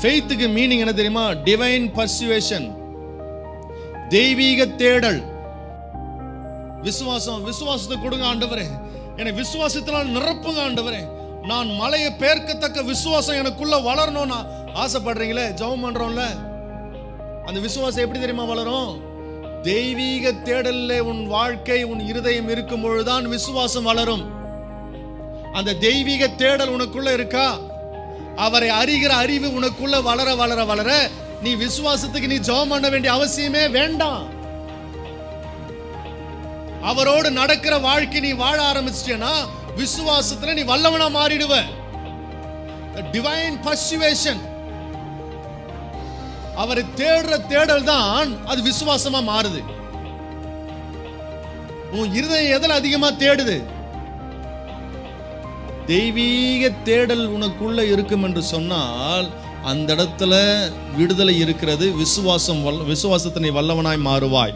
ஃபெய்த்துக்கு meaning என்ன தெரியுமா? Divine persuasion, தெய்வீக தேடல். விசுவாசத்தை கொடுங்க ஆண்டவரே, என்னை விசுவாசத்தினால் நிரப்புங்க ஆண்டவரே. நான் மலையை பேர்க்கத்தக்க விசுவாசம் எனக்குள்ள வளரணும்னு ஆசைப்படுறீங்களே, ஜெபம் பண்றோம்ல, அந்த விசுவாசம் எப்படி தெரியுமா வளரும்? தெய்வீக தேடல்ல உன் வாழ்க்கை, உன் இருதயம் இருக்கும் பொழுதுதான் விசுவாசம் வளரும். அந்த தெய்வீக தேடல் உனக்குள்ள இருக்கா? அவரை அறிகிற அறிவு உனக்குள்ள வளர வளர வளர நீ விசுவாசத்துக்கு நீ ஜெபம் பண்ண வேண்டிய அவசியமே வேண்டாம். அவரோடு நடக்கிற வாழ்க்கை நீ வாழ ஆரம்பிச்சிட்டேனா விசுவாசத்துல நீ வல்லவனா மாறிடுவ. டிவைன் பர்சுவேஷன், அவரை தேடுற தேடல் தான் அது விசுவாசமா மாறுது. உன் இருதயம் எதில் அதிகமா தேடுது? தெய்வீக தேடல் உனக்குள்ள இருக்கும் என்று சொன்னால் அந்த இடத்துல விடுதலை இருக்கிறது. விசுவாசத்தை நீ வல்லவனாய் மாறுவாய்.